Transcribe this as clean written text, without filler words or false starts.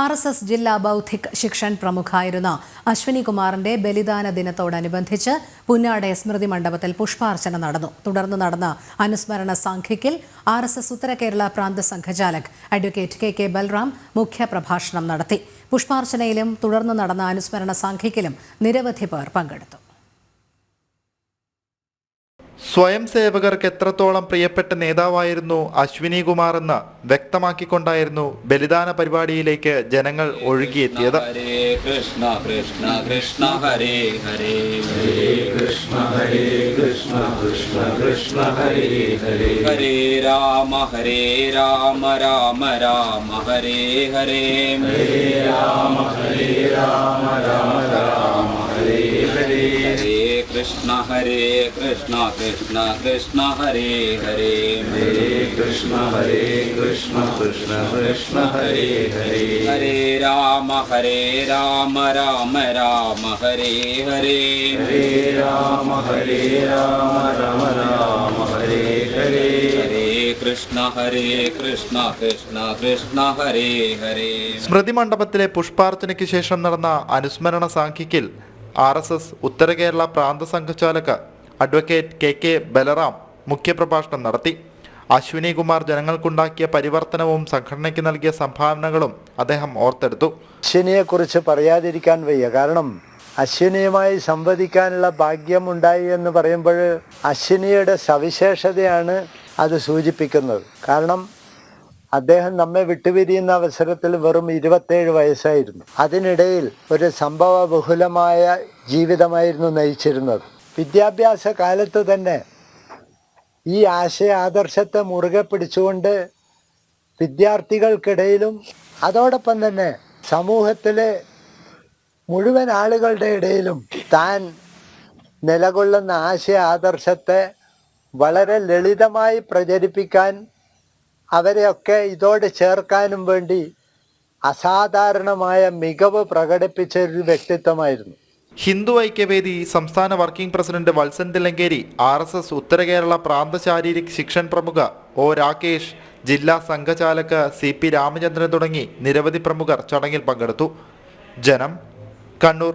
RSS ജില്ലാ ബൗദ്ധിക് ശിക്ഷൺ പ്രമുഖായിരുന്ന അശ്വിനി കുമാറിന്റെ ബലിദാന ദിനത്തോടനുബന്ധിച്ച് പുന്നാട് സ്മൃതി മണ്ഡപത്തിൽ പുഷ്പാർച്ചന നടന്നു. തുടർന്ന് നടന്ന അനുസ്മരണ സാംഖിക്കിൽ RSS ഉത്തര കേരള പ്രാന്ത സംഘചാലക് അഡ്വക്കേറ്റ് KK ബൽറാം മുഖ്യപ്രഭാഷണം നടത്തി. പുഷ്പാർച്ചനയിലും തുടർന്ന് നടന്ന അനുസ്മരണ സാംഖിക്കിലും നിരവധി പേർ പങ്കെടുത്തു. സ്വയം സേവകർക്ക് എത്രത്തോളം പ്രിയപ്പെട്ട നേതാവായിരുന്നു അശ്വിനി കുമാർ എന്ന് വ്യക്തമാക്കിക്കൊണ്ടായിരുന്നു ബലിദാന പരിപാടിയിലേക്ക് ജനങ്ങൾ ഒഴുകിയെത്തിയത്. ഹരേ കൃഷ്ണ കൃഷ്ണ കൃഷ്ണ ഹരേ ഹരേ കൃഷ്ണ ഹരേ കൃഷ്ണ കൃഷ്ണ കൃഷ്ണ ഹരേ ഹരേ ഹരേ രാമ രാമ രാമ ഹരേ ഹരേ ഹരേ രാമ രാമ രാമ ഹരേ ഹരേ ഹരേ കൃഷ്ണ കൃഷ്ണ കൃഷ്ണ ഹരേ ഹരേ ഹരേ കൃഷ്ണ കൃഷ്ണ കൃഷ്ണ ഹരേ ഹരേ ഹരേ രാമ രാമ രാമ ഹരേ ഹരേ ഹരേ രാമ രാമ രാമ ഹരേ ഹരേ ഹരേ കൃഷ്ണ കൃഷ്ണ കൃഷ്ണ ഹരേ ഹരേ. സ്മൃതി മണ്ഡപത്തിലെ പുഷ്പാർച്ചനയ്ക്ക് ശേഷം നടന്ന അനുസ്മരണ സാംഖിക്കിൽ RSS ഉത്തര കേരള പ്രാന്ത സംഘചാലക് അഡ്വക്കേറ്റ് KK ബലറാം മുഖ്യപ്രഭാഷണം നടത്തി. അശ്വിനി കുമാർ ജനങ്ങൾക്കുണ്ടാക്കിയ പരിവർത്തനവും സംഘടനയ്ക്ക് നൽകിയ സംഭാവനകളും അദ്ദേഹം ഓർത്തെടുത്തു. അശ്വിനിയെക്കുറിച്ച് പറയാതിരിക്കാൻ വയ്യ. കാരണം അശ്വിനിയുമായി സംവദിക്കാനുള്ള ഭാഗ്യം ഉണ്ടായി എന്ന് പറയുമ്പോൾ അശ്വിനിയുടെ സവിശേഷതയാണ് അത് സൂചിപ്പിക്കുന്നത്. കാരണം അദ്ദേഹം നമ്മെ വിട്ടുപിരിയുന്ന അവസരത്തിൽ വെറും 27 വയസ്സായിരുന്നു. അതിനിടയിൽ ഒരു സംഭവ ബഹുലമായ ജീവിതമായിരുന്നു നയിച്ചിരുന്നത്. വിദ്യാഭ്യാസ കാലത്ത് തന്നെ ഈ ആദർശത്തെ മുറുകെ പിടിച്ചുകൊണ്ട് വിദ്യാർത്ഥികൾക്കിടയിലും അതോടൊപ്പം തന്നെ സമൂഹത്തിലെ മുഴുവൻ ആളുകളുടെ ഇടയിലും താൻ നിലകൊള്ളുന്ന ആദർശത്തെ വളരെ ലളിതമായി പ്രചരിപ്പിക്കാൻ അവരെയൊക്കെ ഇതോടെ ചേർക്കാനും വേണ്ടി അസാധാരണമായ മികവ് പ്രകടിപ്പിച്ച ഒരു വ്യക്തിത്വമായിരുന്നു. ഹിന്ദു ഐക്യവേദി സംസ്ഥാന working president Valsan Thillankeri, RSS ഉത്തര കേരള പ്രാന്ത ശാരീരിക് ശിക്ഷൺ പ്രമുഖ O രാകേഷ്, ജില്ലാ സംഘചാലക് CP രാമചന്ദ്രൻ തുടങ്ങി നിരവധി പ്രമുഖർ ചടങ്ങിൽ പങ്കെടുത്തു. ജനം, കണ്ണൂർ.